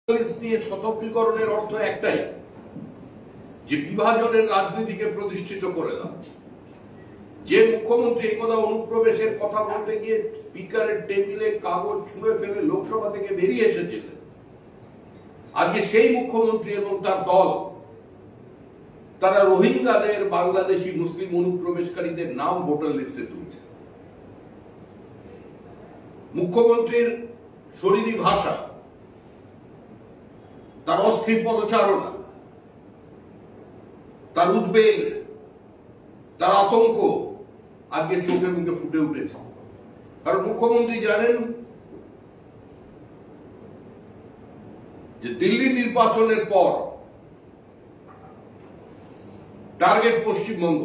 নিয়ে শতকীকরণের অর্থ একটাই, যে বিভাজনের রাজনীতিকে প্রতিষ্ঠিত করে দাও। যে মুখ্যমন্ত্রী একদা অনুপ্রবেশের কথা বলতে গিয়ে স্পিকারের টেবিলে কাগজ ছুঁড়ে ফেলে লোকসভা থেকে বেরিয়ে এসেছিলেন, আজকে সেই মুখ্যমন্ত্রী এবং তার দল তারা রোহিঙ্গাদের, বাংলাদেশি মুসলিম অনুপ্রবেশকারীদের নাম ভোটার লিস্টে তুলছে। মুখ্যমন্ত্রীর শরীরী ভাষা, তার অস্থির পদচারণা, তার উদ্বেগ, তার আতঙ্ক আজকে চোখে মুখে ফুটে উঠেছে। কারণ মুখ্যমন্ত্রী জানেন যে দিল্লি নির্বাচনের পর টার্গেট পশ্চিমবঙ্গ।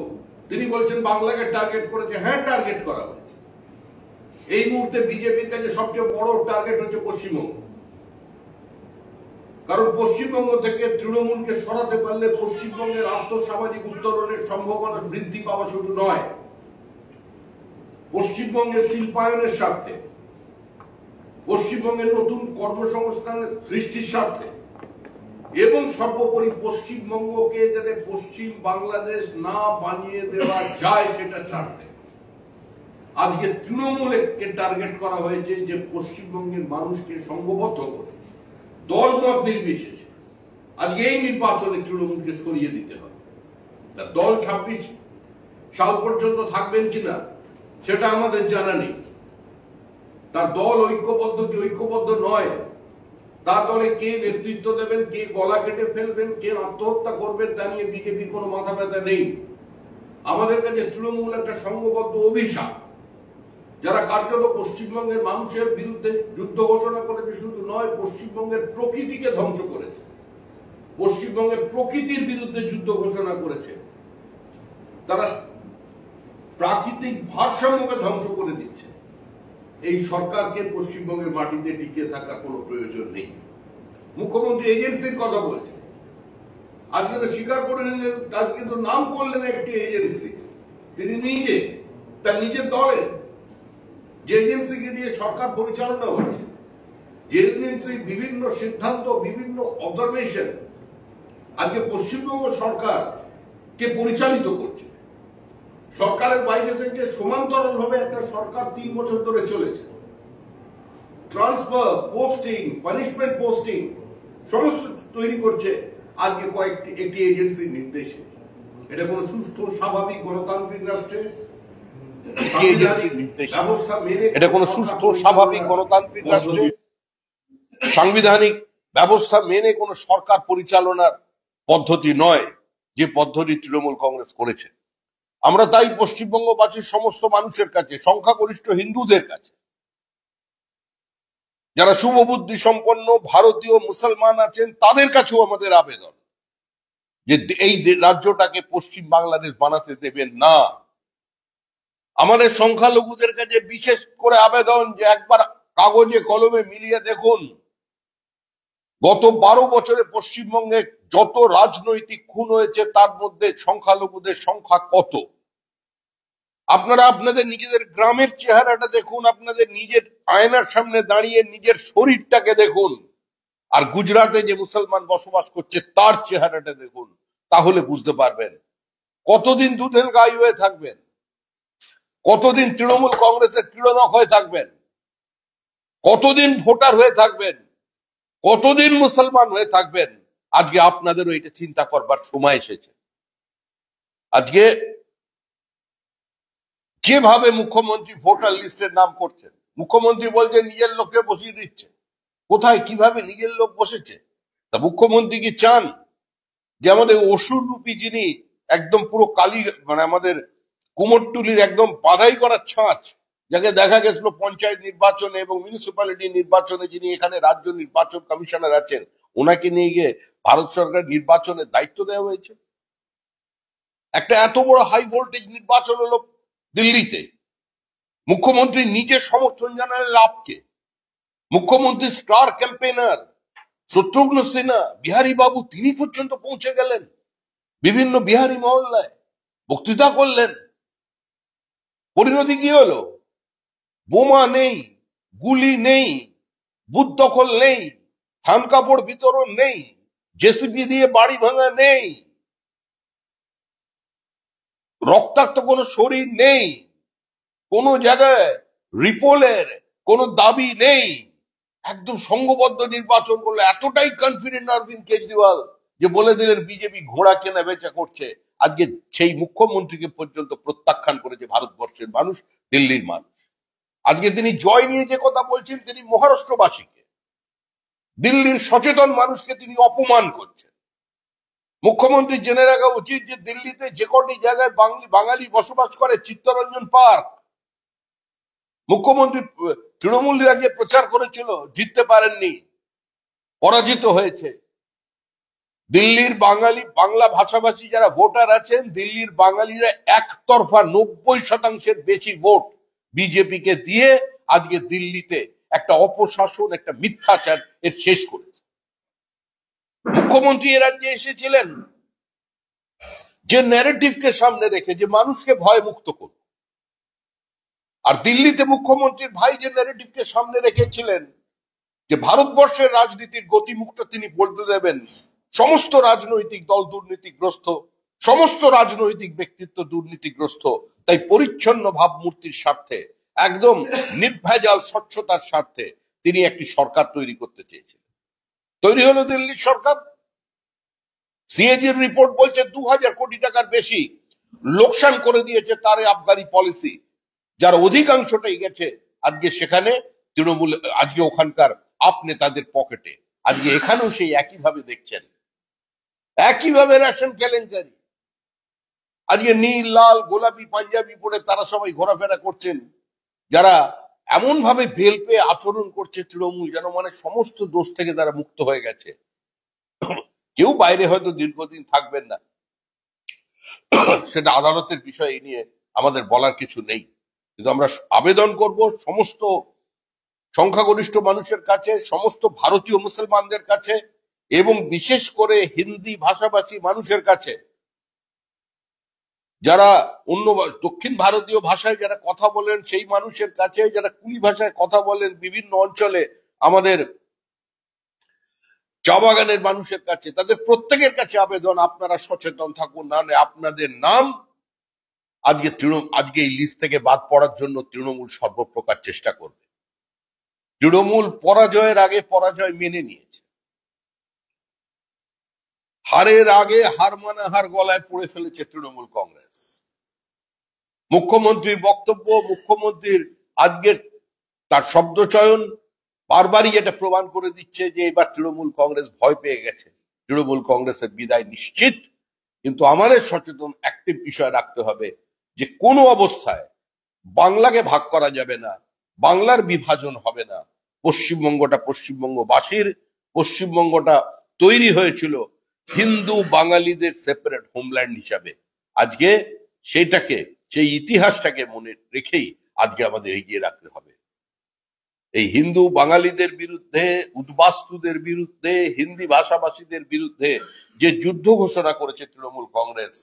তিনি বলছেন বাংলাকে টার্গেট করেছে। হ্যাঁ, টার্গেট করা হয়েছে। এই মুহূর্তে বিজেপির কাছে সবচেয়ে বড় টার্গেট হচ্ছে পশ্চিমবঙ্গ। কারণ পশ্চিমবঙ্গ থেকে তৃণমূলকে সরাতে পারলে পশ্চিমবঙ্গের আর্থসামাজিক উত্তরণের সম্ভাবনা বৃদ্ধি পাওয়া শুধু নয়, পশ্চিমবঙ্গের শিল্পায়নের স্বার্থে, পশ্চিমবঙ্গের নতুন কর্মসংস্থানের সৃষ্টির স্বার্থে এবং সর্বোপরি পশ্চিমবঙ্গকে যাতে পশ্চিম বাংলাদেশ না বানিয়ে দেওয়া যায় সেটা স্বার্থে আজকে তৃণমূলকে টার্গেট করা হয়েছে, যে পশ্চিমবঙ্গের মানুষকে সংঘবদ্ধ করে দল মত নির্বিশেষে আজকে এই নির্বাচনে তৃণমূলকে সরিয়ে দিতে হবে। দল 26 সাল পর্যন্ত থাকবেন কিনা সেটা আমাদের জানা নেই। তার দল ঐক্যবদ্ধ কি ঐক্যবদ্ধ নয়, তার দলে কে নেতৃত্ব দেবেন, কে গলা কেটে ফেলবেন, কে আত্মহত্যা করবেন, তা নিয়ে বিজেপি কোনো মাথা ব্যথা নেই। আমাদের কাছে তৃণমূল একটা সংঘবদ্ধ অভিশাপ, যারা কার্যত পশ্চিমবঙ্গের মানুষের বিরুদ্ধে যুদ্ধ ঘোষণা করেছে, শুধু নয় পশ্চিমবঙ্গের প্রকৃতিকে ধ্বংস করেছে, পশ্চিমবঙ্গের প্রকৃতির বিরুদ্ধে যুদ্ধ ঘোষণা করেছে। তারা প্রাকৃতিক ভারসাম্যকে ধ্বংস করে দিচ্ছে। এই সরকারকে পশ্চিমবঙ্গের মাটিতে টিকে থাকার কোনো প্রয়োজন নেই। মুখ্যমন্ত্রী এজেন্সির কথা বলছে, আজকে তো স্বীকার করে নিলেন, আজকে তো নাম করলেন একটি এজেন্সি। তিনি নিজে তার নিজের দলের যে এজেন্সিকে দিয়ে সরকার পরিচালনা হচ্ছে, যে এজেন্সি বিভিন্ন সিদ্ধান্ত, বিভিন্ন অবজারভেশন আজকে পশ্চিমবঙ্গ সরকারকে পরিচালিত করছে। সরকারের বাইরে থেকে সমান্তরাল ভাবে একটা সরকার 3 বছর ধরে চলেছে। ট্রান্সফার, পোস্টিং, পানিশমেন্ট পোস্টিং সমস্ত তৈরি করছে আজকে একটি এজেন্সির নির্দেশে। এটা কোন সুস্থ স্বাভাবিক গণতান্ত্রিক রাষ্ট্রে সাংবিধানিক ব্যবস্থা মেনে কোন সরকার পরিচালনার পদ্ধতি নয়, যে পদ্ধতি তৃণমূল কংগ্রেস করেছে। আমরা তাই পশ্চিমবঙ্গবাসীর সমস্ত মানুষের কাছে, সংখ্যাগরিষ্ঠ হিন্দুদের কাছে, যারা শুভবুদ্ধি সম্পন্ন ভারতীয় মুসলমান আছেন, তাদের কাছেও আমাদের আবেদন যে এই রাজ্যটাকে পশ্চিম বাংলাদেশ বানাতে দেবেন না। আমাদের সংখ্যালঘুদের কাছে বিশেষ করে আবেদন যে একবার কাগজে কলমে মিলিয়ে দেখুন, গত 12 বছরে পশ্চিমবঙ্গে যত রাজনৈতিক খুন হয়েছে তার মধ্যে সংখ্যালঘুদের সংখ্যা কত। আপনারা আপনাদের নিজেদের গ্রামের চেহারাটা দেখুন, আপনাদের নিজের আয়নার সামনে দাঁড়িয়ে নিজের শরীরটাকে দেখুন, আর গুজরাটে যে মুসলমান বসবাস করছে তার চেহারাটা দেখুন, তাহলে বুঝতে পারবেন কতদিন দুধের গাই হয়ে থাকবেন, কতদিন তৃণমূল কংগ্রেসের ক্রীড়নক হয়ে থাকবেন, কতদিন ভোটার হয়ে থাকবেন, কতদিন মুসলমান হয়ে থাকবেন। আজকে আপনাদেরও এটা চিন্তা করবার সময় এসেছে। আজকে যেভাবে মুখ্যমন্ত্রী ভোটার লিস্টের নাম করছেন, মুখ্যমন্ত্রী বলছেন নিজের লোককে বসিয়ে দিচ্ছে। কোথায়, কিভাবে নিজের লোক বসেছে? তা মুখ্যমন্ত্রী কি চান যে আমাদের অসুর রূপী যিনি একদম পুরো কালী, মানে আমাদের কুমোরটুলির একদম বাধাই করার ছাঁচ, যাকে দেখা গেছিল পঞ্চায়েত নির্বাচনে এবং মিউনিসিপ্যালিটি নির্বাচনে, যিনি এখানে রাজ্য নির্বাচন কমিশনার আছেন, ওনাকে নিয়ে গিয়ে ভারত সরকার নির্বাচনের দায়িত্ব দেওয়া হয়েছে? একটা এত বড় হাই ভোল্টেজ নির্বাচন হলো দিল্লিতে, মুখ্যমন্ত্রী নিজের সমর্থন জানালেন আপকে। মুখ্যমন্ত্রী স্টার ক্যাম্পেইনার শত্রুঘ্ন সিনহা, বিহারী বাবু, তিনি পর্যন্ত পৌঁছে গেলেন বিভিন্ন বিহারি মহল্লায়, বক্তৃতা করলেন। পরিণতি কি হলো? বোমা নেই, গুলি নেই, বুথ দখল নেই, থান কাপড় বিতরণ নেই, জেসিবি দিয়ে বাড়ি ভাঙা নেই, রক্তাক্ত কোনো শরীর নেই, কোন জায়গায় রিপোলের কোন দাবি নেই, একদম সংঘবদ্ধ নির্বাচন করলো। এতটাই কনফিডেন্ট অরবিন্দ কেজরিওয়াল যে বলে দিলেন বিজেপি ঘোড়া কেনা বেচা করছে। আজকে সেই মুখ্যমন্ত্রীকে পর্যন্ত প্রত্যাখ্যান করেছে ভারতবর্ষের মানুষ, দিল্লির মানুষ। আজকে তিনি জয় নিয়ে যে কথা বলছেন, তিনি মহারাষ্ট্রবাসীকে, দিল্লির সচেতন মানুষকে তিনি অপমান করছেন। মুখ্যমন্ত্রী জেনে রাখা উচিত যে দিল্লিতে যে কটি জায়গায় বাঙালি বসবাস করে, চিত্তরঞ্জন পার্ক, মুখ্যমন্ত্রী তৃণমূল রাজ্যে প্রচার করেছিল, জিততে পারেননি, পরাজিত হয়েছে। দিল্লির বাংলা ভাষাভাষী যারা ভোটার আছেন, দিল্লির বাঙালিরা একতরফা 90% বেশি ভোট বিজেপিকে দিয়ে আজকে দিল্লিতে একটা অপশাসন, একটা মিথ্যাচার এর শেষ করেছে। মুখ্যমন্ত্রী এ রাজ্যে এসেছিলেন যে ন্যারেটিভকে সামনে রেখে, যে মানুষকে ভয় মুক্ত করবে। আর দিল্লিতে মুখ্যমন্ত্রীর ভাই যে ন্যারেটিভকে সামনে রেখেছিলেন যে ভারতবর্ষের রাজনীতির গতিমুখটা তিনি বদলে দেবেন, সমস্ত রাজনৈতিক দল দুর্নীতিগ্রস্ত, সমস্ত রাজনৈতিক ব্যক্তিত্ব দুর্নীতিগ্রস্ত, তাই পরিচ্ছন্ন ভাবমূর্তির স্বার্থে, একদম নির্ভেজাল স্বচ্ছতার স্বার্থে তিনি একটি সরকার তৈরি করতে চেয়েছিলেন। তৈরি হলো দিল্লির সরকার। সিএজির রিপোর্ট বলছে 2000 কোটি টাকার বেশি লোকসান করে দিয়েছে তার আবগারি পলিসি, যার অধিকাংশটাই গেছে আজকে সেখানে তৃণমূল, আজকে ওখানকার আপ নেতাদের পকেটে। আজকে এখানেও সেই একইভাবে দেখছেন, একইভাবে রেশন কেলেঙ্কারি। আজকে নীল, লাল, গোলাপি পাঞ্জাবি পরে তারা সবাই ঘোরাফেরা করছেন, যারা এমন ভাবে বেল পেয়ে আচরণ করছে তৃণমূল, যেন মানে সমস্ত দোষ থেকে তারা মুক্ত হয়ে গেছে। কেউ বাইরে হয়তো দীর্ঘদিন থাকবেন না, সেটা আদালতের বিষয়, এই নিয়ে আমাদের বলার কিছু নেই। কিন্তু আমরা আবেদন করব সমস্ত সংখ্যাগরিষ্ঠ মানুষের কাছে, সমস্ত ভারতীয় মুসলমানদের কাছে, এবং বিশেষ করে হিন্দি ভাষাভাষী মানুষের কাছে, যারা অন্য দক্ষিণ ভারতীয় ভাষায় যারা কথা বলেন সেই মানুষের কাছে, যারা কুলি ভাষায় কথা বলেন বিভিন্ন অঞ্চলে, আমাদের চা বাগানের মানুষের কাছে, তাদের প্রত্যেকের কাছে আবেদন, আপনারা সচেতন থাকুন, নাহলে আপনাদের নাম আজকে এই লিস্ট থেকে বাদ পড়ার জন্য তৃণমূল সর্বপ্রকার চেষ্টা করবে। তৃণমূল পরাজয়ের আগে পরাজয় মেনে নিয়েছে, হারের আগে হার মানা হার গলায় পড়ে ফেলেছে তৃণমূল কংগ্রেস। মুখ্যমন্ত্রীর বক্তব্য, মুখ্যমন্ত্রীর আজকে তার শব্দ চয়ন বারবারই এটা প্রমাণ করে দিচ্ছে যে এবার তৃণমূল কংগ্রেস ভয় পেয়ে গেছে, তৃণমূল কংগ্রেসের বিদায় নিশ্চিত। কিন্তু আমাদের সচেতন একটি বিষয় রাখতে হবে যে কোনো অবস্থায় বাংলাকে ভাগ করা যাবে না, বাংলার বিভাজন হবে না। পশ্চিমবঙ্গটা পশ্চিমবঙ্গবাসীর, পশ্চিমবঙ্গটা তৈরি হয়েছিল হিন্দু বাঙালিদের সেপারেট হোমল্যান্ড হিসাবে। আজকে সেইটাকে, সেই ইতিহাসটাকে মনে রেখেই আজকে আমাদের এগিয়ে রাখতে হবে। এই হিন্দু বাঙালিদের বিরুদ্ধে, উদ্বাস্তুদের বিরুদ্ধে, হিন্দি ভাষাভাষীদের বিরুদ্ধে যে যুদ্ধ ঘোষণা করেছে তৃণমূল কংগ্রেস,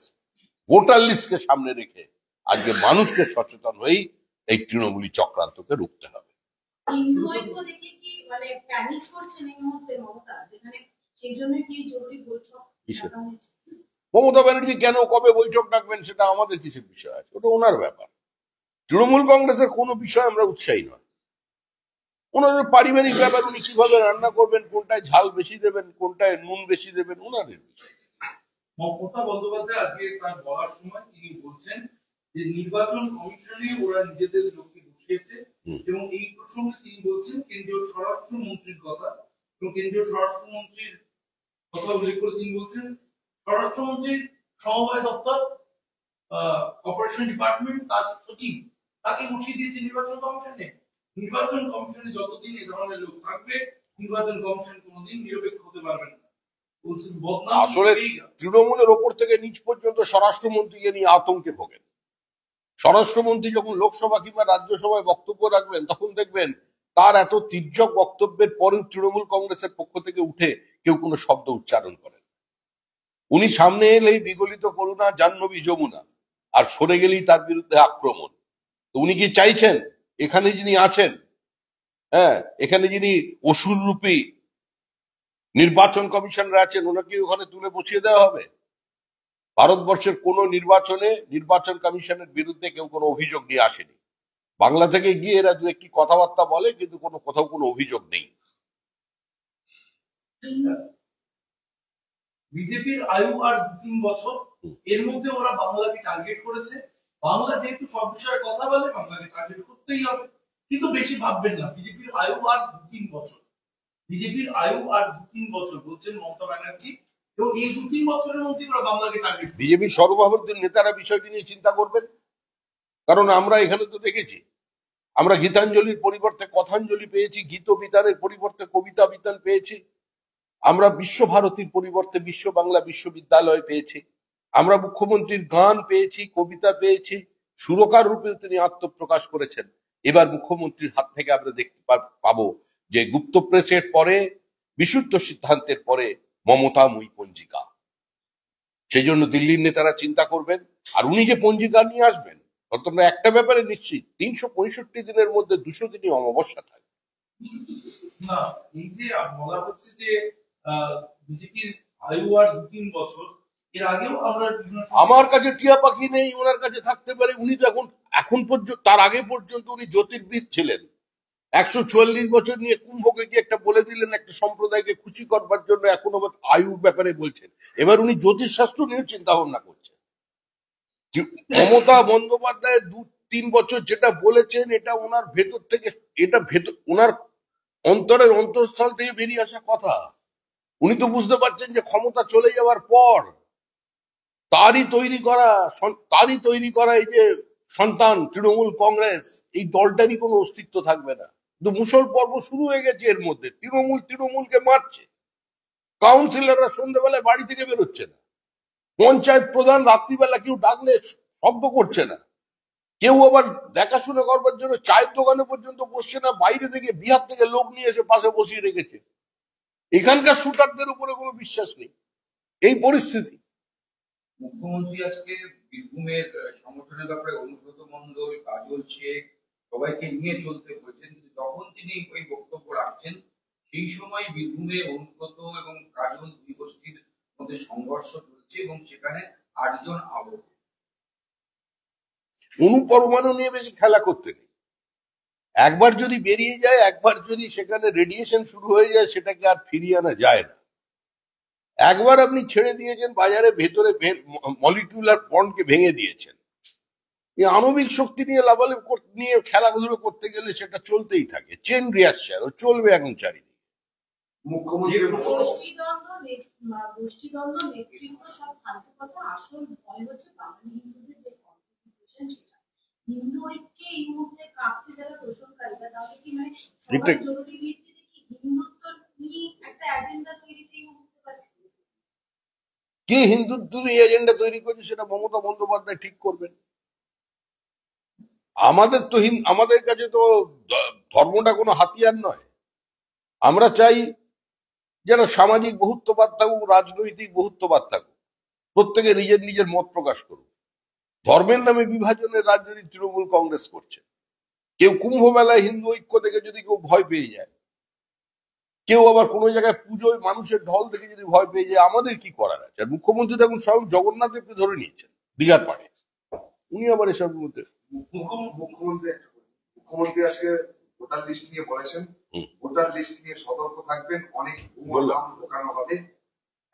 ভোটার লিস্টকে সামনে রেখে আজকে মানুষকে সচেতন হয়েই এই তৃণমূলী চক্রান্তকে রুখতে হবে। মমতা ব্যানার্জি কেন কবে বৈঠক ডাকবেন সেটা আমাদের কিছু বিষয় আছে, ওটা ওনার ব্যাপার। তৃণমূল কংগ্রেসের কোনো বিষয় আমরা উৎসাহী নয়। ওনার পারিবারিক ব্যাপার, উনি কিভাবে রান্না করবেন, কোনটায় ঝাল বেশি দেবেন, কোনটায় নুন বেশি দেবেন, ওনাদের বিষয়। মমতা বন্দ্যোপাধ্যায় আজকে তার বলার সময় তিনি বলছেন যে নির্বাচন কমিশনে ওরা নিজেদের লোককে বসিয়েছে, এবং এই প্রসঙ্গে তিনি বলছেন কেন্দ্রীয় স্বরাষ্ট্রমন্ত্রীর কথা, এবং কেন্দ্রীয় স্বরাষ্ট্রমন্ত্রীর কথা উল্লেখ করে তিনি বলছেন স্বরাষ্ট্রমন্ত্রীর সমবায় দপ্তর, অপারেশন ডিপার্টমেন্ট, তার সচিব, তাকে বসিয়ে দিয়েছে নির্বাচন কমিশনে। নির্বাচন কমিশনে যতদিন এই ধরনের লোক থাকবে, নির্বাচন কমিশন কোনোদিন নিরপেক্ষ হতে পারবে না। আসলে তৃণমূলের ওপর থেকে নিচ পর্যন্ত স্বরাষ্ট্রমন্ত্রীকে নিয়ে আতঙ্কে ভোগেন। স্বরাষ্ট্রমন্ত্রী যখন লোকসভা কিংবা রাজ্যসভায় বক্তব্য রাখবেন, তখন দেখবেন তার এত তীর্যক বক্তব্যের পরেও তৃণমূল কংগ্রেসের পক্ষ থেকে উঠে কেউ কোনো শব্দ উচ্চারণ করেন। উনি সামনে এলেই বিগলিত করুণা, জাহ্নবী যমুনা, আর সরে গেলেই তার বিরুদ্ধে আক্রমণ। তো উনি কি চাইছেন এখানে যিনি আছেন, এখানে যিনি অসুর রূপী নির্বাচন কমিশনরা আছেন, ওনাকে ওখানে তুলে বসিয়ে দেওয়া হবে? ভারতবর্ষের কোন নির্বাচনে নির্বাচন কমিশনের বিরুদ্ধে কেউ কোনো অভিযোগ নিয়ে আসেনি। বাংলা থেকে গিয়ে এরা দু একটি কথাবার্তা বলে, কিন্তু কোথাও কোনো অভিযোগ নেই। বিজেপির আয়ু আর 2-3 বছর, এর মধ্যে ওরা বাংলাকে টার্গেট করেছে। বাংলা যেহেতু সব বিষয়ে কথা বলে, বাংলাকে টার্গেট করতেই হবে, কিন্তু বেশি ভাববেন না। বিজেপির আয়ু আর 2-3 বছর, বিজেপির আয়ু আর 2-3 বছর বলছেন মমতা ব্যানার্জি, এবং এই 2-3 বছরের মধ্যে ওরা বাংলাকে টার্গেট। বিজেপি সর্বভারতীয় নেতারা বিষয়টি নিয়ে চিন্তা করবেন, কারণ আমরা এখানে তো দেখেছি, আমরা গীতাঞ্জলির পরিবর্তে কথাঞ্জলি পেয়েছি, গীত বিতানের পরিবর্তে কবিতা বিতান পেয়েছি, আমরা বিশ্বভারতীর পরিবর্তে বিশ্ব বাংলা বিশ্ববিদ্যালয় পেয়েছি, আমরা মুখ্যমন্ত্রীর গান পেয়েছি, কবিতা পেয়েছি, সুরকার রূপে তিনি আত্মপ্রকাশ করেছেন। এবার মুখ্যমন্ত্রীর হাত থেকে আমরা দেখতে পাবো যে গুপ্ত প্রেসের পরে, বিশুদ্ধ সিদ্ধান্তের পরে মমতাময়ী পঞ্জিকা। সেই জন্য দিল্লির নেতারা চিন্তা করবেন, আর উনি যে পঞ্জিকা নিয়ে আসবেন, তোমরা একটা ব্যাপারে নিশ্চিত, 365 দিনের মধ্যে 200 দিনই অমাবস্যা থাকবে। না, এই যে বলা হচ্ছে যে বিজেপির আয়ু আর 2-3 বছর, এর আগেও আমরা আমার কাছে টিয়া পাখি নেই, ওনার কাছে থাকতে পারে। উনি তো এখন পর্যন্ত, তার আগে পর্যন্ত উনি জ্যোতির্বিদ ছিলেন। 144 বছর নিয়ে কুম্ভকে কি একটা বলে দিলেন, একটা সম্প্রদায়কে খুশি করবার জন্য। এখন আবার আয়ুর ব্যাপারে বলছেন। এবার উনি জ্যোতিষশাস্ত্র নিয়ে চিন্তা ভাবনা করছেন। মমতা বন্দ্যোপাধ্যায় 2-3 বছর যেটা বলেছেন, এটা ওনার ভেতর থেকে, এটা ওনার অন্তরের অন্তঃস্থল থেকে বেরিয়ে আসা কথা। উনি তো বুঝতে পারছেন যে ক্ষমতা চলে যাওয়ার পর তারই তৈরি করা এই যে সন্তান তৃণমূল কংগ্রেস, এই দলটারই কোনো অস্তিত্ব থাকবে না। কিন্তু মুসল পর্ব শুরু হয়ে গেছে। এর মধ্যে তৃণমূলকে মারছে, কাউন্সিলররা সন্ধ্যাবেলায় বাড়ি থেকে বেরোচ্ছে না, পঞ্চায়েত প্রধান রাত্রিবেলা কেউ ডাকলে শব্দ করছে না, কেউ আবার দেখাশোনা করবার জন্য চায়ের দোকানে পর্যন্ত বসছে না, বাইরে থেকে বিহার থেকে লোক নিয়ে এসে পাশে বসিয়ে রেখেছে। এখানকার শুটারদের উপরে কোনো বিশ্বাস নেই। এই পরিস্থিতি। মুখ্যমন্ত্রী আজকে বীরভূমের সংগঠনের ব্যাপারে অনুব্রত মণ্ডল, কাজল শেখ সবাইকে নিয়ে চলতে বলছেন, কিন্তু যখন তিনি ওই বক্তব্য রাখছেন, সেই সময় বীরভূমে অনুব্রত এবং কাজল দুই গোষ্ঠীর মধ্যে সংঘর্ষ চলছে এবং সেখানে 8 জন আহত। অনুপরমাণু নিয়ে বেশি খেলা করতে নেই। একবার যদি বেরিয়ে যায়, একবার যদি সেখানে রেডিয়েশন শুরু হয়ে যায়, সেটাকে আর ফিরিয়ে আনা যায় না। একবার আপনি ছেড়ে দিয়েছেন, বাজারে ভেতরে মলিকিউলার বন্ডকে ভেঙে দিয়েছেন। এই আণবিক শক্তি নিয়ে লাভালাভ নিয়ে খেলাধুলো করতে গেলে সেটা চলতেই থাকে, চেন রিয়াকশন, ও চলবে এখন চারিদিকে। গোষ্ঠীদ্বন্দ্ব নেতৃত্ব সব ফালতু কথা, আসল ভয় হচ্ছে বাঙালি হিন্দুদের যে কনফিউশন, সেটা হিন্দু ঐক্যে এই মুহূর্তে কাঁপছে যারা দোষণকারীরা। তাহলে কি মানে সবার জরুরি ভিত্তিতে কি হিন্দুত্ব নিয়ে একটা এজেন্ডা তৈরিতেই মুহূর্তে পাচ্ছে? কে হিন্দুত্ব এজেন্ডা তৈরি করছে সেটা মমতা বন্দ্যোপাধ্যায় ঠিক করবেন। আমাদের কাছে তো ধর্মটা কোনো হাতিয়ার নয়। আমরা চাই যেন সামাজিক বহুত্ববাদ থাকুক, রাজনৈতিক বহুত্ববাদ থাকুক, প্রত্যেকে নিজের নিজের মত প্রকাশ করুক। ধর্মের নামে বিভাজনের রাজনীতি তৃণমূল কংগ্রেস করছে। কেউ কুম্ভ মেলায় হিন্দু ঐক্য থেকে যদি কেউ ভয় পেয়ে যায়, কেউ আবার কোনো জায়গায় পুজোয় মানুষের ঢল থেকে যদি ভয় পেয়ে যায়, আমাদের কি করার আছে? আর মুখ্যমন্ত্রী এখন স্বয়ং জগন্নাথ দেবকে ধরে নিয়েছেন দীঘার পাড়ে, উনি আবার এসবের মধ্যে। মুখ্যমন্ত্রী আজকে ভোটার লিস্ট নিয়ে বলেছেন, ভোটার লিস্ট নিয়ে সতর্ক থাকবেন, অনেক ভুয়ো নাম ঢোকানো হবে।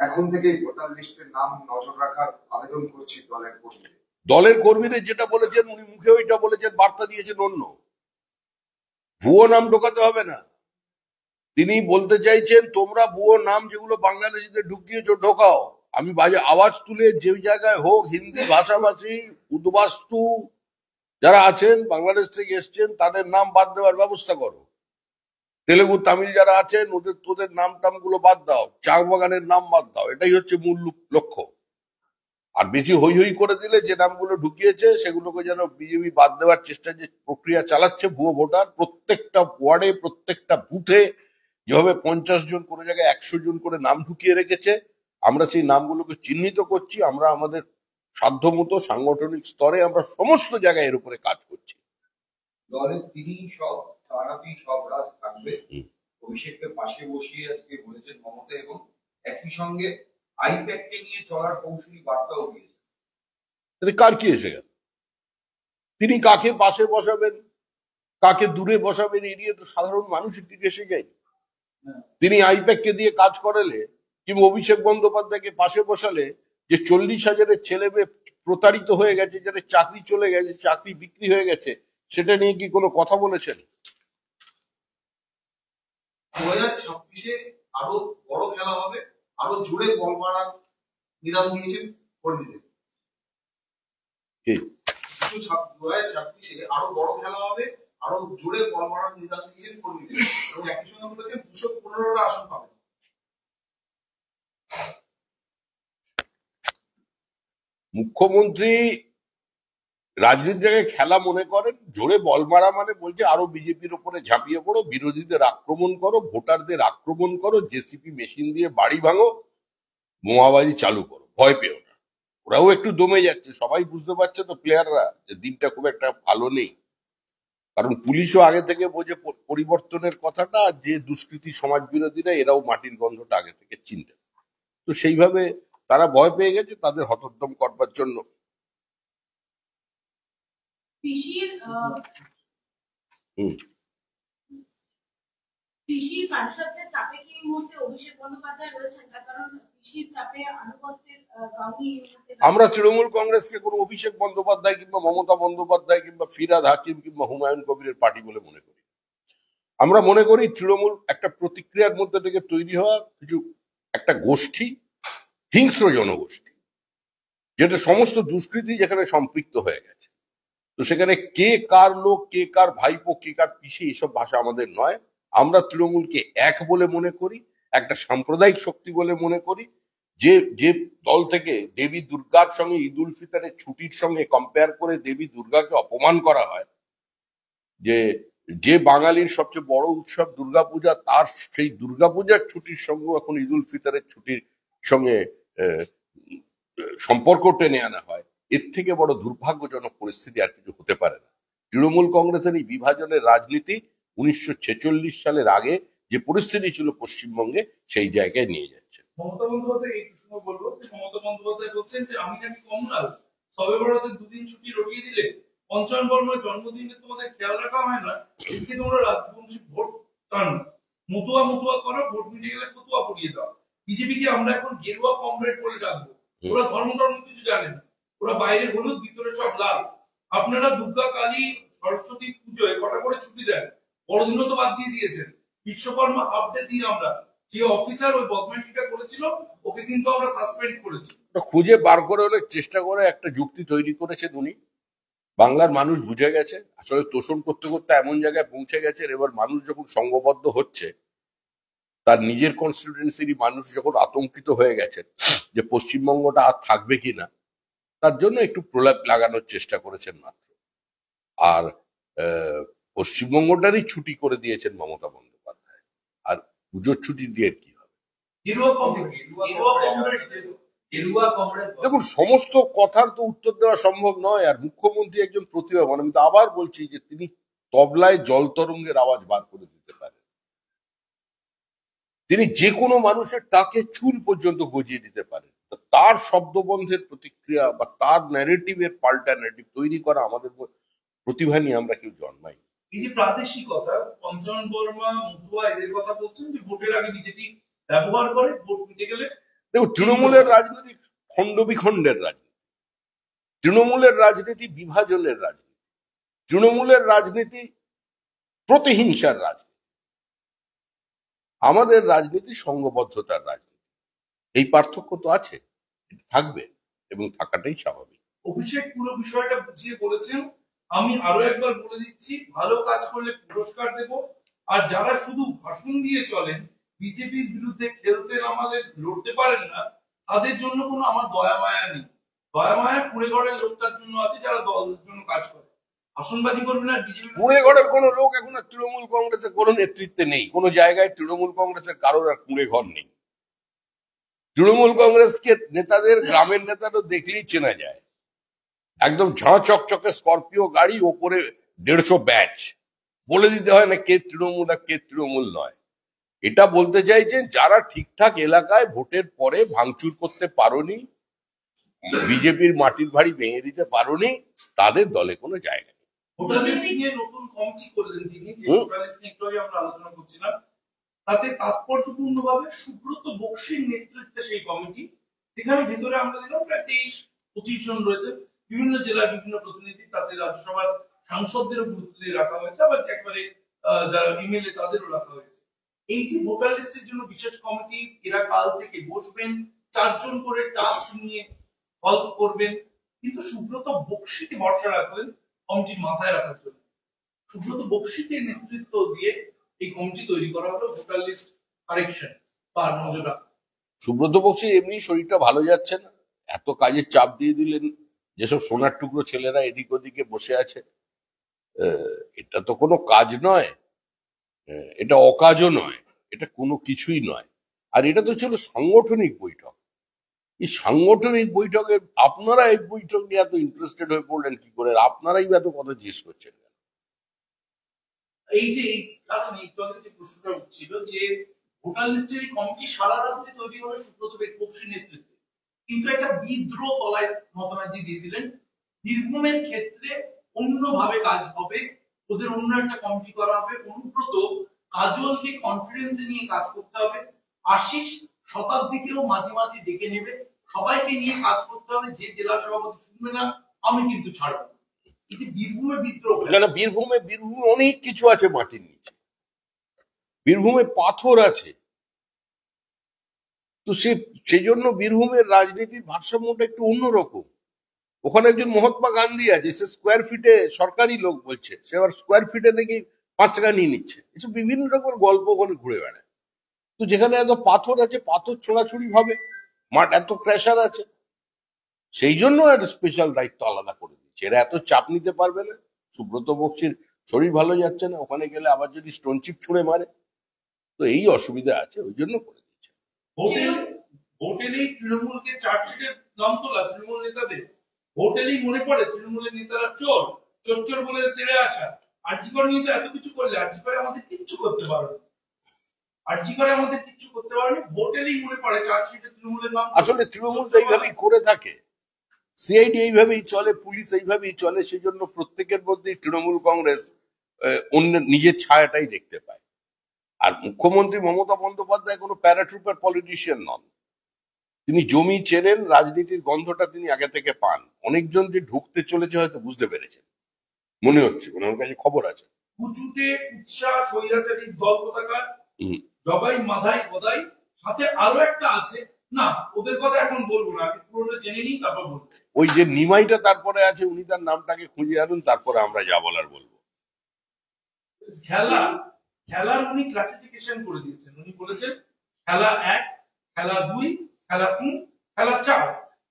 এখন থেকেই ভোটার লিস্টের নাম নজর রাখার আবেদন করছি দলের কর্মীদের। যেটা বলেছেন উনি মুখে ওইটা বলেছেন, বার্তা দিয়েছেন অন্য। ভুয়ো নাম ঢোকাতে হবে না। তিনি বলতে চাইছেন, তোমরা ভুয়ো নাম যেগুলো বাংলাদেশিদের ঢুকিয়েছো ঢোকাও। আমি আওয়াজ তুলে যে জায়গায় হোক, হিন্দি ভাষাভাষী উদ্বাস্তু যারা আছেন, বাংলাদেশ থেকে এসছেন, তাদের নাম বাদ দেওয়ার ব্যবস্থা করো। তেলেগু তামিল যারা আছেন, তোদের নাম টামগুলো বাদ দাও, চা বাগানের নাম বাদ দাও। এটাই হচ্ছে মূল লক্ষ্য। আর বেশি হই হই করে দিলে যে নামগুলো ঢুকিয়েছে সেগুলোকে যেন বিজেপি বাদ দেওয়ার চেষ্টা, যে প্রক্রিয়া চালাচ্ছে ভুয়ো ভোটার, প্রত্যেকটা ওয়ার্ডে প্রত্যেকটা বুথে যেভাবে 50 জন, কোনো জায়গায় 100 জন করে নাম ঢুকিয়ে রেখেছে, আমরা সেই নামগুলোকে চিহ্নিত করছি। আমরা আমাদের সাধ্যমতো সাংগঠনিক স্তরে আমরা সমস্ত জায়গায় এর উপরে কাজ করছি। দলের তিনি সব, তারাপি সব রাজ থাকবে, অভিষেককে পাশে বসিয়ে আজকে বলেছেন মমতা, এবং একই সঙ্গে আইপ্যাককে নিয়ে চলার কৌশলী বার্তাও দিয়েছে। তাহলে কার কি এসে গেল? তিনি কাকে পাশে বসাবেন, কাকে দূরে বসাবেন, এই নিয়ে তো সাধারণ মানুষের দিকে এসে যায়। তিনি আইপ্যাককে দিয়ে কাজ করালে কিংবা অভিষেক বন্দ্যোপাধ্যায়কে পাশে বসালে যে 40,000-এর ছেলে মেয়ে প্রতারিত হয়ে গেছে, যাদের চাকরি চলে গেছে, চাকরি বিক্রি হয়ে গেছে, সেটা নিয়ে কি কোনো কথা বলেছেন? 2026-এ আরো বড় খেলা হবে, আরো জোরে বল মারার নিদান দিয়েছেন কর্মীদের। 2026-এ আরো বড় খেলা হবে, আরো জোরে বল মারার নিদান দিয়েছেন কর্মীদের, এবং একই সঙ্গে বলেছেন 215টা আসন পাবে। মুখ্যমন্ত্রী রাজনীতিটাকে খেলা মনে করেন। জোরে বল মারা মানে বলছে আরো বিজেপির উপরে ঝাঁপিয়ে পড়ো, বিরোধীদের আক্রমণ করো, ভোটারদের আক্রমণ করো, জেসিপি মেশিন দিয়ে বাড়ি ভাঙো, বোমাবাজি চালু করো, ভয় পেও না। ওরাও একটু দমে যাচ্ছে, সবাই বুঝতে পারছে তো প্লেয়াররা যে দিনটা খুব একটা ভালো নেই। কারণ পুলিশও আগে থেকে বোঝে পরিবর্তনের কথাটা, যে দুষ্কৃতী সমাজ বিরোধীরা এরাও মাটির গন্ধটা আগে থেকে চিনতে। তো সেইভাবে তারা ভয় পেয়ে গেছে, তাদের হতোদ্যম করবার জন্য। কৃষির পারিষদের চাপে কি এই মুহূর্তে অভিষেক বন্দ্যোপাধ্যায় রয়েছেন? তার কারণ কৃষির চাপে আনুগত্যের গাউনি। আমরা তৃণমূল কংগ্রেসকে কোনো অভিষেক বন্দ্যোপাধ্যায় কিংবা মমতা বন্দ্যোপাধ্যায় কিংবা ফিরহাদ হাকিম কিংবা হুমায়ুন কবিরের পার্টি বলে মনে করি। আমরা মনে করি তৃণমূল একটা প্রতিক্রিয়ার মধ্যে থেকে তৈরি হওয়া কিছু একটা গোষ্ঠী, হিংস্র জনগোষ্ঠী, যেটা সমস্ত দুষ্কৃতি যেখানে সম্পৃক্ত হয়ে গেছে। তো সেখানে কে কার লোক, কে কার ভাইপো, কে কার পিসি, এসব ভাষা আমাদের নয়। আমরা তৃণমূলকে এক বলে মনে করি, একটা সাম্প্রদায়িক শক্তি বলে মনে করি। যে যে দল থেকে দেবী দুর্গার সঙ্গে ঈদ উল ফিতরের ছুটির সঙ্গে কম্পেয়ার করে দেবী দুর্গাকে অপমান করা হয়, যে বাঙালির সবচেয়ে বড় উৎসব দুর্গাপূজা, তার সেই দুর্গাপূজার ছুটির সঙ্গে এখন ঈদ উল ফিতরের ছুটির সঙ্গে সম্পর্ক টেনে আনা হয়, এর থেকে বড় দুর্ভাগ্যজনক পরিস্থিতি আর কিছু হতে পারে না। তৃণমূল কংগ্রেসের এই বিভাজনের রাজনীতি 1946 সালের আগে যে পরিস্থিতি ছিল পশ্চিমবঙ্গে, সেই জায়গায় নিয়ে যাচ্ছে। মমতা বন্দ্যোপাধ্যায় এই প্রসঙ্গ বলবো, মমতা বন্দ্যোপাধ্যায় বলছেন যে আমি নাকি কমলাল, সবে বড়তে 2 দিন ছুটি রটিয়ে দিলে পঞ্চম বর্ণের জন্মদিনে তোমাদের খেয়াল রাখা হয় না, এদিকে তোমরা রাজবংশী ভোট টানো, মতুয়া মতুয়া করো, ভোট মিটে গেলে ফতুয়া পড়িয়ে দাও। বিজেপিকে আমরা এখন গেরুয়া কমরেড বলে ডাকবো। ওরা ধর্ম কিছু জানে না, ওরা বাইরে হলুদ ভিতরে সব লাল। আপনারা দুর্গা, কালী, সরস্বতী পুজোয় কটা করে ছুটি দেন, বড়দিনও তো বাদ দিয়ে দিয়েছেন। বিশ্বকর্মা হাফ ডে দিয়ে আমরা, যে অফিসার ওই বদমাইশিটা করেছিল ওকে কিন্তু আমরা সাসপেন্ড করেছি। খুঁজে বার করে অনেক চেষ্টা করে একটা যুক্তি তৈরি করেছেন উনি। বাংলার মানুষ বুঝে গেছে আসলে তোষণ করতে করতে এমন জায়গায় পৌঁছে গেছে। এবার মানুষ যখন সংঘবদ্ধ হচ্ছে, তার নিজের কনস্টিটিউয়েন্সির মানুষ যখন আতঙ্কিত হয়ে গেছেন যে পশ্চিমবঙ্গটা আর থাকবে কিনা, তার জন্য একটু প্রলাপ লাগানোর চেষ্টা করেছেন মাত্র। আর পশ্চিমবঙ্গটারই ছুটি করে দিয়েছেন মমতা বন্দ্যোপাধ্যায়। আর পুজোর ছুটি দিয়ে কি হবে? দেখুন, সমস্ত কথার তো উত্তর দেওয়া সম্ভব নয়। আর মুখ্যমন্ত্রী একজন প্রতিভাবান। আমি তো আবার বলছি যে তিনি তবলায় জল তরঙ্গের আওয়াজ বার করে দিতে পারেন। তিনি যে কোনো মানুষের টাকে চুল পর্যন্ত গজিয়ে দিতে পারেন। তার শব্দবন্ধের প্রতিক্রিয়া বা তার ন্যারেটিভের পাল্টা ন্যারেটিভ তৈরি করা আমাদের প্রতিভা নিয়ে আমরা কেউ জন্মাই। এই যে প্রাদেশিকতা, পঞ্চানন বর্মা, মতুয়া এদের কথা বলছেন যে ভোটের আগে বিজেপি ব্যবহার করে, ভোট মিটে গেলে। দেখো, তৃণমূলের রাজনীতি খণ্ড বিখণ্ডের রাজনীতি, তৃণমূলের রাজনীতি বিভাজনের রাজনীতি, তৃণমূলের রাজনীতি প্রতিহিংসার রাজনীতি। আমাদের রাজনীতি সংঘবদ্ধতার রাজনীতি। এই পার্থক্য তো আছে, থাকবে এবং থাকাটাই স্বাভাবিক। অভিষেক পুরো বিষয়টা বুঝিয়ে বলেছেন। আমি আরো একবার বলে দিচ্ছি, ভালো কাজ করলে পুরস্কার দেব, আর যারা শুধু ভাষণ দিয়ে চলেন, বিজেপির বিরুদ্ধে খেলতে নামালে লড়তে পারেন না, তাদের জন্য কোনো আমার দয়া মায়া নেই। দয়া মায়া কুড়ে ঘরের লোকটার জন্য আছে, যারা দলের জন্য কাজ করে। আসনবাজি করবেন আর বিজেপি। কুড়ে ঘরের কোনো লোক এখন আর তৃণমূল কংগ্রেসের কোনো নেতৃত্বে নেই। কোনো জায়গায় তৃণমূল কংগ্রেসের কারোর আর কুড়ে ঘর নেই। তৃণমূল কংগ্রেসকে নেতাদের, গ্রামের নেতাদের দেখলেই চেনা যায়। একদম ঝাঁ চকচকে স্করপিও গাড়ি, ওপরে 150 ব্যাচ, বলে দিতে হয় না কে তৃণমূল আর কে তৃণমূল নয়। এটা বলতে চাইছেন যারা ঠিকঠাক এলাকায় ভোটের পরে ভাঙচুর করতে পারোনি, বিজেপির মাটির বাড়ি ভেঙে দিতে পারোনি, তাদের দলে কোনো জায়গা নেই। ভোটার লিস্ট নিয়ে নতুন কমিটি করলেন তিনি, যে ভোটার লিস্ট নিয়ে একটু আগে আমরা আলোচনা করছিলাম, তাতে তাৎপর্যপূর্ণভাবে সুব্রত বক্সির নেতৃত্বে সেই কমিটি, সেখানে ভেতরে আমরা দেখলাম প্রায় 23-25 জন রয়েছে, বিভিন্ন জেলার বিভিন্ন প্রতিনিধি, তাতে রাজ্যসভার সাংসদদেরও গুরুত্ব দিয়ে রাখা হয়েছে, আবার একবারে যারা এমএলএ তাদেরও রাখা হয়েছে। এই যে ভোটার লিস্টের জন্য বিশেষ কমিটি, এরা কাল থেকে বসবেন, 4 জন করে টাস্ক নিয়ে সলভ করবেন, কিন্তু সুব্রত বক্সিকে ভরসা রাখলেন কমিটির মাথায় রাখার জন্য। সুব্রত বক্সিকে নেতৃত্ব দিয়ে এই কমিটি তৈরি করা হলো ভোটার লিস্ট কারেকশন বা নজর রাখা। সুব্রত বক্সি এমনি শরীরটা ভালো যাচ্ছে না, এত কাজের চাপ দিয়ে দিলেন, যেসব সোনার টুকরো ছেলেরা এদিক ওদিকে বসে আছে, এটা তো কোনো কাজ নয়, এটা অকাজও নয়, এটা কোনো কিছুই নয়। আর এটা তো ছিল সাংগঠনিক বৈঠক। এই সাংগঠনিক বৈঠকে আপনারা এই বৈঠক নিয়ে এত ইন্টারেস্টেড হয়ে পড়লেন কি করে? আপনারাই এত কথা জিজ্ঞেস করছেন। এই যে এই কারণে যে প্রশ্নটা উঠছিল যে ভোটার লিস্টের কমিটি সারা রাজ্যে তৈরি হলো সুব্রত বক্সির নেতৃত্বে, কিন্তু একটা বিদ্রোহ তলায় মতামত দিয়ে দিলেন, বীরভূমের ক্ষেত্রে অন্যভাবে কাজ হবে, ওদের অন্য একটা কমিটি করা হবে, অনুব্রত কাজলকে কনফিডেন্সে নিয়ে কাজ করতে হবে, আশিস শতাব্দীকেও মাঝে মাঝে ডেকে নেবে, সবাইকে নিয়ে কাজ করতে হবে, যে জেলা সভাপতি শুনবে না আমি কিন্তু ছাড়বো। বীরভূমে বিদ্রোহ না, বীরভূমে অনেক কিছু আছে মাটির নিচে, বীরভূমে পাথর আছে, তো সেই জন্য বীরভূমের রাজনীতির ভারসাম্যটা একটু অন্যরকম। ওখানে একজন মহাত্মা গান্ধী আছে, সে স্কোয়ার ফিটে সরকারি লোক বলছে, সে আবার স্কোয়ার ফিটে নাকি 5 টাকা নিয়ে নিচ্ছে, এসব বিভিন্ন রকমের গল্প ওখানে ঘুরে বেড়ায়। তো যেখানে এত পাথর আছে, পাথর ছোড়াছুড়ি হবে, মাঠ এত প্রেশার আছে, সেই জন্য একটা স্পেশাল দায়িত্ব আলাদা করে দিচ্ছে। এরা এত চাপ নিতে পারবে না। সুব্রত বক্সির শরীর ভালো যাচ্ছে না, ওখানে গেলে আবার যদি স্টোন চিপ ছুঁড়ে মারে, তো এই অসুবিধা আছে, ওই জন্য করে দিচ্ছে। ভোটেলেই তৃণমূলকে চার্জশিটের নাম তোলা তৃণমূল নেতাদের, ভোটেলেই মনে পড়ে তৃণমূলের নেতারা চোর চোর বলে তেড়ে আসা। আর্জিকর নিয়ে তো এত কিছু করলে, আর্জিকরে আমাদের কিচ্ছু করতে পারবে, আর্জিকরে আমাদের কিচ্ছু করতে পারবে, ভোটেলেই মনে পড়ে চার্জশিটে তৃণমূলের নাম। আসলে তৃণমূল তো এইভাবেই করে থাকে, সিআইডি এইভাবেই চলে, পুলিশ এইভাবেই চলে, সেই জন্য প্রত্যেকের মধ্যেই তৃণমূল কংগ্রেস অন্যের নিজের ছায়াটাই দেখতে পায়। আর মুখ্যমন্ত্রী মমতা বন্দ্যোপাধ্যায় কোনো প্যারাট্রুপার পলিটিশিয়ান নন, তিনি জমি চেনেন, রাজনীতির গন্ধটা তিনি আগে থেকে পান। অনেকজন যে ঢুকতে চলেছে হয়তো বুঝতে পেরেছেন, মনে হচ্ছে ওনার কাছে খবর আছে। কুচুটে উৎসাহ স্বৈরাচারী দল কোথাকার, জবাই মাধাই গদাই, সাথে আরো একটা আছে, না ওদের কথা এখন বলবো না, আমি পুরোটা জেনে নিই তারপর বলবো। ওই যে নিমাইটা তারপরে আছে, উনি তার নামটাকে খুঁজে আনুন, তারপরে আমরা যা বলার বলবো। খেলার উনি ক্লাসিফিকেশন করে দিয়েছেন, উনি বলেছেন খেলা 1, খেলা 2, খেলা 3, খেলা 4,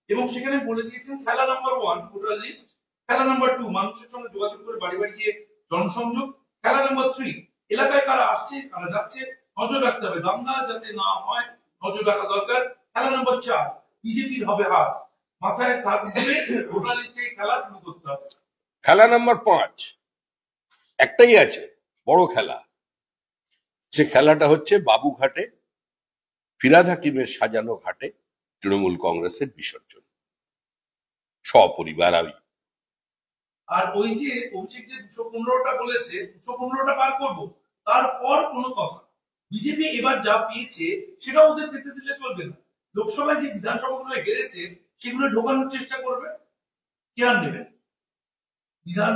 এবং সেখানে বলে দিয়েছেন খেলা নাম্বার 1 ভোটার লিস্ট, খেলা নাম্বার 2 মানুষের সঙ্গে যোগাযোগ করে বাড়ি বাড়ি গিয়ে জনসংযোগ, খেলা নাম্বার 3 এলাকায় কারা আসছে কারা যাচ্ছে নজর রাখতে হবে, দাঙ্গা যাতে না হয় নজর রাখা দরকার, খেলা নাম্বার 4 বিজেপির হবে হার, মাথায় থাকবে ভোটার লিস্ট থেকে খেলা শুরু করতে হবে। খেলা নাম্বার 5 একটাই আছে, বড় খেলা, সে খেলাটা হচ্ছে বাবুঘাটে ফিরহাদ হাকিমের সাজানো ঘাটে তৃণমূল কংগ্রেসের বিসর্জন, সপরিবার। আর ওই যে অভিষেক যে 215টা বলেছে 215টা পার করবো, তারপর কোনো কথা, বিজেপি এবার যা পেয়েছে সেটা ওদের পেতে দিলে চলবে না। লোকসভায় যে বিধানসভাগুলো হেরেছে সেগুলো ঢোকানোর চেষ্টা করবে, কেয়ার নেবেন।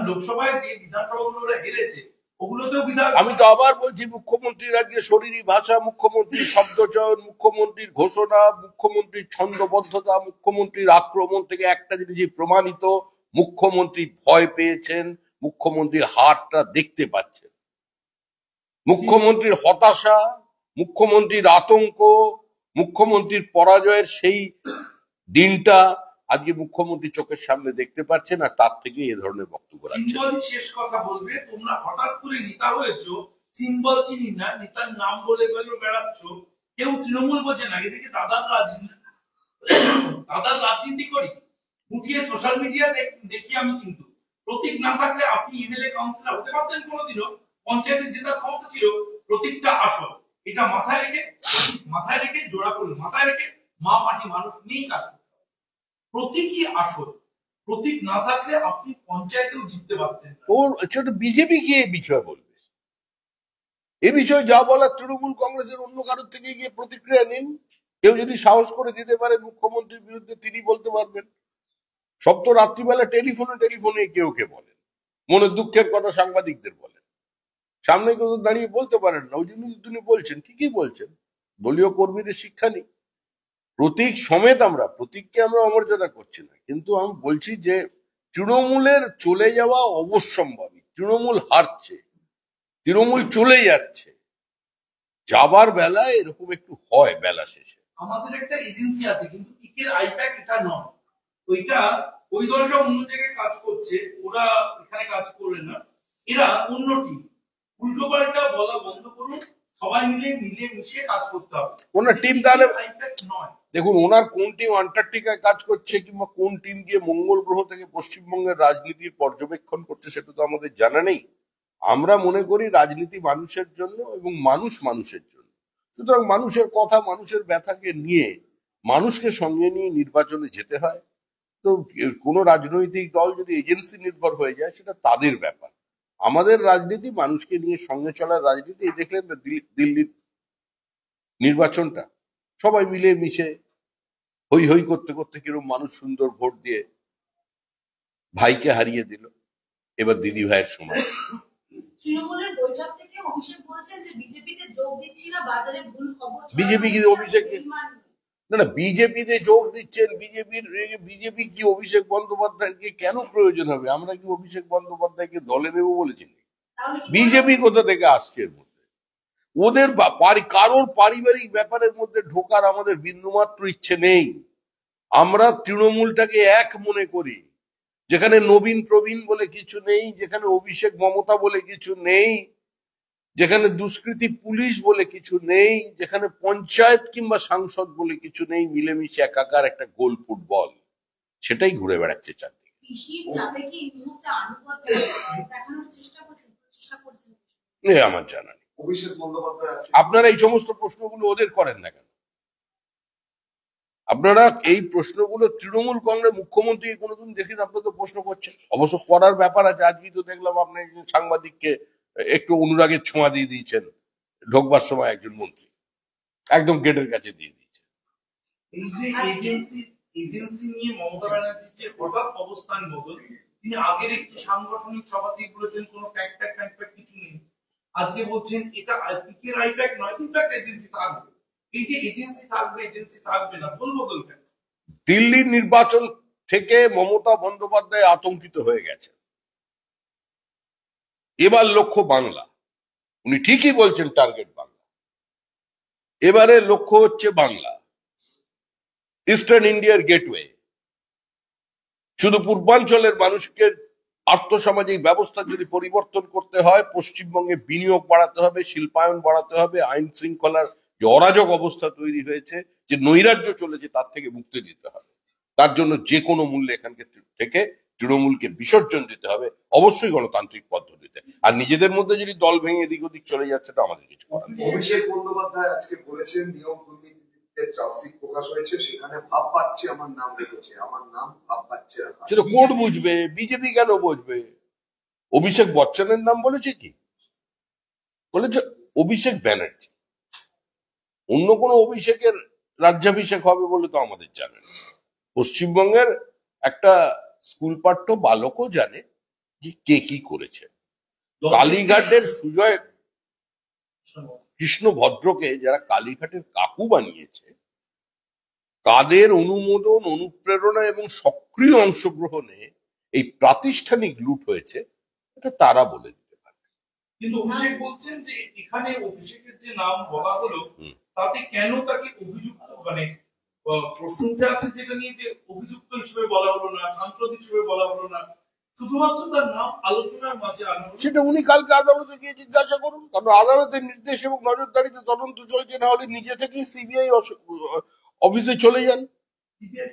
লোকসভায় যে বিধানসভাগুলো হেরেছে ওগুলোতেও আমি তো আবার বলছি, মুখ্যমন্ত্রীর আজকে শরীরী ভাষা, মুখ্যমন্ত্রীর শব্দচয়ন, মুখ্যমন্ত্রীর ঘোষণা, মুখ্যমন্ত্রীর ছন্দবদ্ধতা, মুখ্যমন্ত্রীর আক্রমণ থেকে একটা জিনিস প্রমাণিত, মুখ্যমন্ত্রী ভয় পেয়েছেন, মুখ্যমন্ত্রী হারটা দেখতে পাচ্ছেন, মুখ্যমন্ত্রীর হতাশা, মুখ্যমন্ত্রীর আতঙ্ক, মুখ্যমন্ত্রীর পরাজয়ের সেই দিনটা আজকে মুখ্যমন্ত্রী চোখের সামনে দেখতে পাচ্ছেন, আর তার থেকে এ ধরনের বক্তব্য রাখছেন। শেষ কথা বলবে, তোমরা হঠাৎ করে নেতা হয়েছো, সিম্বল চিনি না, নেতার নাম বলে বেড়াচ্ছ, কেউ তৃণমূল বোঝে না, এদিকে দাদার রাজনীতি করি, উঠিয়ে সোশ্যাল মিডিয়া দেখি আমি, কিন্তু প্রতীক না থাকলে আপনি এমএলএ কাউন্সিলর হতে পারতেন কোনোদিনও, পঞ্চায়েতে জেতার ক্ষমতা ছিল, প্রতীকটা আসল, এটা মাথায় রেখে জোড়া করুন, মাথায় রেখে মা মাটি মানুষ নিয়েই কাজ করতে হবে। প্রতীকই আসল, প্রতীক না থাকলে আপনি পঞ্চায়েতেও জিততে পারতেন না। ওর ছোট বিজেপি কি এই বিষয় বলবে? এ বিষয়ে যা বলার তৃণমূল কংগ্রেসের অন্য কারোর থেকে গিয়ে প্রতিক্রিয়া নিন। কেউ যদি সাহস করে দিতে পারে মুখ্যমন্ত্রীর বিরুদ্ধে, তিনি বলতে পারবেন। সব তো রাত্রিবেলা টেলিফোনে কেউ বলেন, মনের দুঃখের কথা সাংবাদিকদের বলেন, সামনে কেউ দাঁড়িয়ে বলতে পারেন না। ওই জন্য তিনি বলছেন, ঠিকই বলছেন। দলীয় কর্মীদের শিক্ষা নেই। প্রতীক সমেত প্রতীককে আমরা অমর্যাদা করছি না, কিন্তু আমি বলছি যে তৃণমূলের চলে যাওয়া অবশ্যম্ভাবী। তৃণমূল হারছে, তৃণমূল চলে যাচ্ছে। যাবার বেলায় এরকম একটু হয় বেলা শেষে। আমাদের একটা এজেন্সি আছে, কিন্তু পিকের আইপ্যাক এটা নয়। ওইটা ওই দলটা অন্য জায়গায় কাজ করছে, ওরা এখানে কাজ করে না, এরা অন্য টিম। উল্টো পাল্টা বলা বন্ধ করুন, সবাই মিলে মিশে কাজ করতে হবে। ওনার টিম তাহলে আইপ্যাক নয়। দেখুন, ওনার কোন টিম আন্টার্কটিকায় কাজ করছে কিংবা কোন টিম গিয়ে মঙ্গল গ্রহ থেকে পশ্চিমবঙ্গের রাজনীতির পর্যবেক্ষণ করছে সেটা তো আমাদের জানা নেই। আমরা মনে করি রাজনীতি মানুষের জন্য এবং মানুষ মানুষের জন্য। সুতরাং মানুষের কথা, মানুষের ব্যথাকে নিয়ে, মানুষকে সঙ্গে নিয়ে নির্বাচনে যেতে হয়। তো কোনো রাজনৈতিক দল যদি এজেন্সি নির্ভর হয়ে যায় সেটা তাদের ব্যাপার। আমাদের রাজনীতি মানুষকে নিয়ে সঙ্গে চলার রাজনীতি। এই দেখলেন না দিল্লির নির্বাচনটা, সবাই মিলে মিশে হই হই করতে করতে কিরকম মানুষ সুন্দর ভোট দিয়ে ভাইকে হারিয়ে দিল। এবার দিদি ভাইয়ের সময়। তৃণমূলের বৈঠক থেকে অভিষেক বলেছেন যে বিজেপিতে যোগ দিচ্ছি না, বাজারে ভুল খবর। বিজেপি কি অভিষেককে, না বিজেপিতে যোগ দিচ্ছেন, বিজেপি কি অভিষেক বন্দ্যোপাধ্যায়কে কেন প্রয়োজন হবে? আমরা কি অভিষেক বন্দ্যোপাধ্যায়কে দলে নেব বলেছি? বিজেপি কোথা থেকে আসছে এর মধ্যে? ওদের কারোর পারিবারিক ব্যাপারের মধ্যে ঢোকার আমাদের বিন্দুমাত্র ইচ্ছে নেই। আমরা তৃণমূলটাকে এক মনে করি, যেখানে নবীন প্রবীণ বলে কিছু নেই, যেখানে অভিষেক মমতা বলে কিছু নেই, যেখানে দুষ্কৃতী পুলিশ বলে কিছু নেই, যেখানে পঞ্চায়েত কিংবা সাংসদ বলে কিছু নেই। মিলেমিশে একাকার একটা গোল ফুটবল, সেটাই ঘুরে বেড়াচ্ছে চারদিকে। আমার জানা নেই। অভিষেক বন্দ্যোপাধ্যায় আপনারা এই সমস্ত প্রশ্নগুলো ওদের করেন না কেন? আপনারা এই প্রশ্নগুলো তৃণমূল কংগ্রেস মুখ্যমন্ত্রী কোনোদিন দেখেন আপনাদের প্রশ্ন করছেন? অবশ্য করার ব্যাপার আছে। আজকে তো দেখলাম আপনি একজন সাংবাদিককে একটু অনুরাগের ছোঁয়া দিয়ে দিয়েছেন ঢোকবার সময়, একজন মন্ত্রী একদম গেটের কাছে দিয়ে দিয়েছেন। এই যে এজেন্সি নিয়ে মমতা ব্যানার্জির যে হঠাৎ অবস্থান বদল, তিনি আগের একটি সাংগঠনিক সভাতেই বলেছেন কোনো ফ্যাক্ট কিছু নেই। আজকে বলছেন এটা পিকের আইপ্যাক নয়, কিন্তু একটা এজেন্সি থাকবে। এই যে এজেন্সি থাকবে না, বলবো কেন? দিল্লির নির্বাচন থেকে মমতা বন্দ্যোপাধ্যায় আতঙ্কিত হয়ে গেছে। এবার লক্ষ্য বাংলা। উনি ঠিকই বলছেন, টার্গেট বাংলা। এবারে লক্ষ্য হচ্ছে বাংলা, ইস্টার্ন ইন্ডিয়ার গেটওয়ে। শুধু পূর্বাঞ্চলের মানুষকে আর্থসামাজিক ব্যবস্থা যদি পরিবর্তন করতে হয়, পশ্চিমবঙ্গে বিনিয়োগ বাড়াতে হবে, শিল্পায়ন বাড়াতে হবে, আইন শৃঙ্খলার যে অরাজক অবস্থা তৈরি হয়েছে, যে নৈরাজ্য চলেছে, তার থেকে মুক্তি দিতে হবে। তার জন্য যে কোনো মূল্যে এখান থেকে তৃণমূলকে বিসর্জন দিতে হবে, অবশ্যই গণতান্ত্রিক পদ্ধতিতে। আর নিজেদের মধ্যে যদি দল ভেঙে এদিক ওদিক চলে যাচ্ছে, তো আমাদের কিছু করার নেই। অভিষেক বন্দ্যোপাধ্যায় আজকে বলেছেন নিয়ম দুর্নীতিতে চার্জশিট প্রকাশ হয়েছে, সেখানে ভাব পাচ্ছে আমার নাম রেখেছে, আমার নাম ভাব পাচ্ছে। সেটা কোর্ট বুঝবে, বিজেপি কেন বুঝবে? অভিষেক বচ্চনের নাম বলেছে কি? বলেছে অভিষেক ব্যানার্জি। অন্য কোন অভিষেকের রাজ্যাভিষেক হবে বলে তো আমাদের জানে না। পশ্চিমবঙ্গের একটা স্কুল পাঠ্য বালকও জানে যে কে কি করেছে। কালীঘাটের সুজয় কৃষ্ণ ভদ্রকে যারা কালীঘাটের কাকু বানিয়েছে, তাদের অনুমোদন, অনুপ্রেরণা এবং সক্রিয় অংশগ্রহণে এই প্রাতিষ্ঠানিক লুট হয়েছে, এটা তারা বলে দিতে পারে। কিন্তু অভিষেক বলছেন যে এখানে অভিষেকের যে নাম বলা হলো, তাতে কেন তাকে অভিযুক্ত, মানে প্রশ্ন উঠে আসে যেটা নিয়ে যে অভিযুক্ত হিসেবে বলা হলো না, সাংসদ হিসেবে বলা হলো না, শুধুমাত্র তার নাম আলোচনার মাঝে আনা হলো। সেটা উনি কালকে আদালতে গিয়ে জিজ্ঞাসা করুন, কারণ আদালতের নির্দেশ এবং নজরদারিতে তদন্ত চলছে। না হলে নিজে থেকেই সিবিআই অফিসে চলে যান। সিবিআই